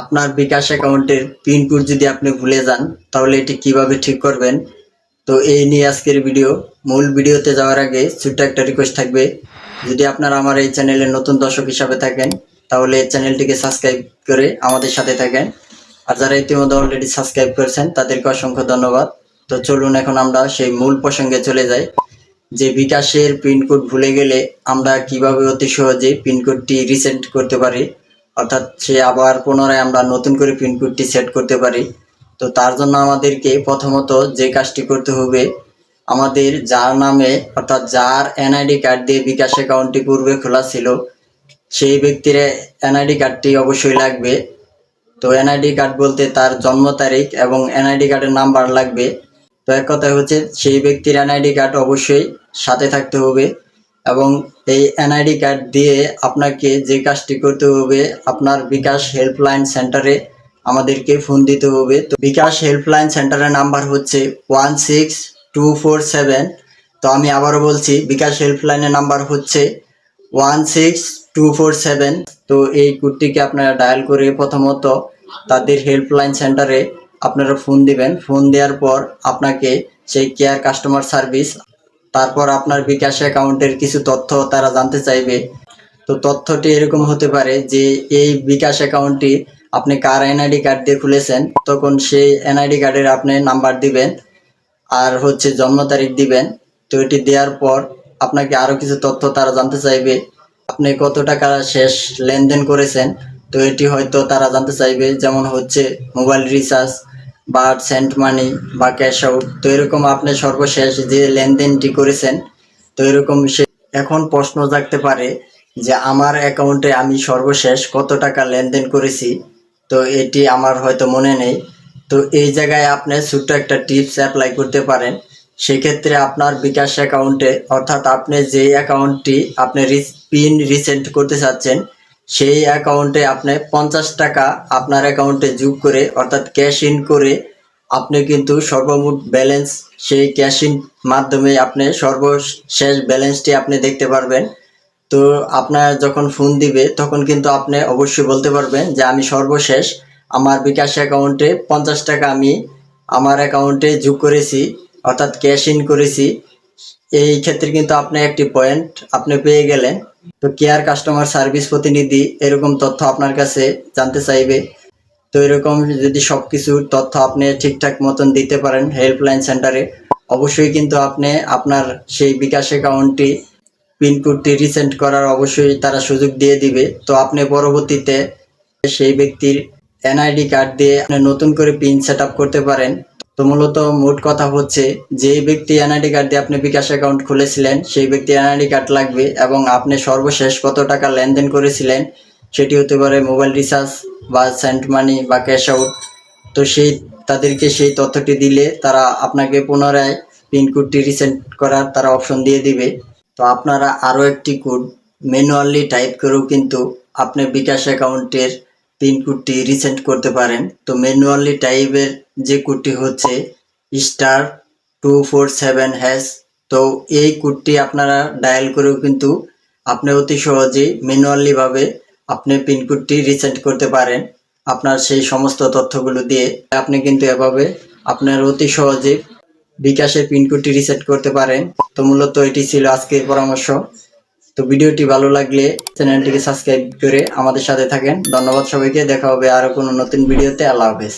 আপনার বিকাশ অ্যাকাউন্টের pin code যদি আপনি ভুলে যান তাহলে এটি কিভাবে ঠিক করবেন, তো এই নিয়ে আজকের ভিডিও। মূল ভিডিওতে যাওয়ার আগে ছোট্ট একটা রিকোয়েস্ট থাকবে, যদি আপনারা আমার এই চ্যানেলের নতুন দর্শক হিসাবে থাকেন তাহলে এই চ্যানেলটিকে সাবস্ক্রাইব করে আমাদের সাথে থাকেন, আর যারা ইতিমধ্যে অলরেডি সাবস্ক্রাইব করেছেন তাদেরকে অসংখ্য ধন্যবাদ। তো চলুন এখন আমরা সেই মূল প্রসঙ্গে চলে যাই, যে বিকাশের পিনকোড ভুলে গেলে আমরা কিভাবে অতি সহজে পিনকোডটি রিসেট করতে পারি, অর্থাৎ সে আবার পুনরায় আমরা নতুন করে পিনকোডটি সেট করতে পারি। তো তার জন্য আমাদেরকে প্রথমত যে কাজটি করতে হবে, আমাদের যার নামে অর্থাৎ যার এনআইডি কার্ড দিয়ে বিকাশ অ্যাকাউন্টটি পূর্বে খোলা ছিল সেই ব্যক্তির এনআইডি কার্ডটি অবশ্যই লাগবে। তো এনআইডি কার্ড বলতে তার জন্ম তারিখ এবং এনআইডি কার্ডের নাম্বার লাগবে। তো এক কথা হচ্ছে সেই ব্যক্তির এনআইডি কার্ড অবশ্যই সাথে থাকতে হবে, এবং এই এনআইডি কার্ড দিয়ে আপনাকে যে কাজটি করতে হবে, আপনার বিকাশ হেল্পলাইন সেন্টারে আমাদেরকে ফোন দিতে হবে। তো বিকাশ হেল্পলাইন সেন্টারের নাম্বার হচ্ছে 16247। তো আমি আবারও বলছি, বিকাশ হেল্পলাইনের নাম্বার হচ্ছে 16247। তো এই কোডটিকে আপনারা ডায়াল করে প্রথমত তাদের হেল্পলাইন সেন্টারে আপনারা ফোন দিবেন। ফোন দেওয়ার পর আপনাকে সেই কেয়ার কাস্টমার সার্ভিস, তারপর আপনার বিকাশ অ্যাকাউন্টের কিছু তথ্য তারা জানতে চাইবে। তো তথ্যটি এরকম হতে পারে যে এই বিকাশ অ্যাকাউন্টটি আপনি কার এনআইডি কার্ড দিয়ে খুলেছেন, তখন সেই এনআইডি কার্ডের আপনি নাম্বার দিবেন আর হচ্ছে জন্ম তারিখ দিবেন। তো এটি দেওয়ার পর আপনাকে আরও কিছু তথ্য তারা জানতে চাইবে, আপনি কত টাকা শেষ লেনদেন করেছেন। তো এটি হয়তো তারা জানতে চাইবে, যেমন হচ্ছে মোবাইল রিচার্জ বা সেন্ট মানি বা ক্যাশ আউট। তো এরকম আপনি সর্বশেষ যে লেনদেনটি করেছেন, তো এরকম সে এখন প্রশ্ন জাগতে পারে যে আমার অ্যাকাউন্টে আমি সর্বশেষ কত টাকা লেনদেন করেছি, তো এটি আমার হয়তো মনে নেই। তো এই জায়গায় আপনি ছোট্ট একটা টিপস অ্যাপ্লাই করতে পারেন। সেক্ষেত্রে আপনার বিকাশ অ্যাকাউন্টে, অর্থাৎ আপনি যে অ্যাকাউন্টটি আপনি পিন রিসেট করতে চাচ্ছেন সেই অ্যাকাউন্টে আপনি 50 টাকা আপনার অ্যাকাউন্টে যোগ করে, অর্থাৎ ক্যাশ ইন করে আপনি কিন্তু সর্বমোট ব্যালেন্স সেই ক্যাশ ইন মাধ্যমে আপনি সর্বশেষ ব্যালেন্সটি আপনি দেখতে পারবেন। তো আপনার যখন ফোন দিবে তখন কিন্তু আপনি অবশ্যই বলতে পারবেন যে আমি সর্বশেষ আমার বিকাশ অ্যাকাউন্টে 50 টাকা আমি আমার অ্যাকাউন্টে যোগ করেছি, অর্থাৎ ক্যাশ ইন করেছি। এই ক্ষেত্রে কিন্তু আপনি একটি পয়েন্ট আপনি পেয়ে গেলেন। তো কেয়ার কাস্টমার সার্ভিস প্রতিনিধি এরকম তথ্য আপনার কাছে জানতে চাইবে। তো এরকম যদি সব কিছুর তথ্য আপনি ঠিকঠাক মতন দিতে পারেন হেল্পলাইন সেন্টারে, অবশ্যই কিন্তু আপনি আপনার সেই বিকাশ অ্যাকাউন্টটি পিনকোডটি রিসেট করার অবশ্যই তারা সুযোগ দিয়ে দিবে। তো আপনি পরবর্তীতে সেই ব্যক্তির এনআইডি কার্ড দিয়ে আপনি নতুন করে পিন সেট আপ করতে পারেন। তো মূলত মোট কথা হচ্ছে, যে ব্যক্তি এনআইডি কার্ড দিয়ে আপনি বিকাশ অ্যাকাউন্ট খুলেছিলেন সেই ব্যক্তি এনআইডি কার্ড লাগবে, এবং আপনি সর্বশেষ কত টাকা লেনদেন করেছিলেন সেটি হতে পারে মোবাইল রিচার্জ বা সেন্ট মানি বা ক্যাশ আউট। তো তাদেরকে সেই তথ্যটি দিলে তারা আপনাকে পুনরায় পিনকোডটি রিসেট করার তারা অপশন দিয়ে দিবে। তো আপনারা আরও একটি কোড ম্যানুয়ালি টাইপ করেও কিন্তু আপনি বিকাশ অ্যাকাউন্টের পিনকোডটি রিসেট করতে পারেন। তো ম্যানুয়ালি টাইপের যে কোডটি হচ্ছে *247#। তো এই কোডটি আপনারা ডায়াল করেও কিন্তু আপনি অতি সহজেই ম্যানুয়ালিভাবে আপনি পিনকোডটি রিসেট করতে পারেন আপনার সেই সমস্ত তথ্যগুলো দিয়ে। আপনি কিন্তু এভাবে আপনার অতি সহজে বিকাশের পিনকোডটি রিসেট করতে পারেন। তো মূলত এটি ছিল আজকের পরামর্শ। তো ভিডিওটি ভালো লাগলে চ্যানেলটিকে সাবস্ক্রাইব করে আমাদের সাথে থাকেন। ধন্যবাদ সবাইকে, দেখা হবে আরো কোনো নতুন ভিডিওতে। আল্লাহ হাফেজ।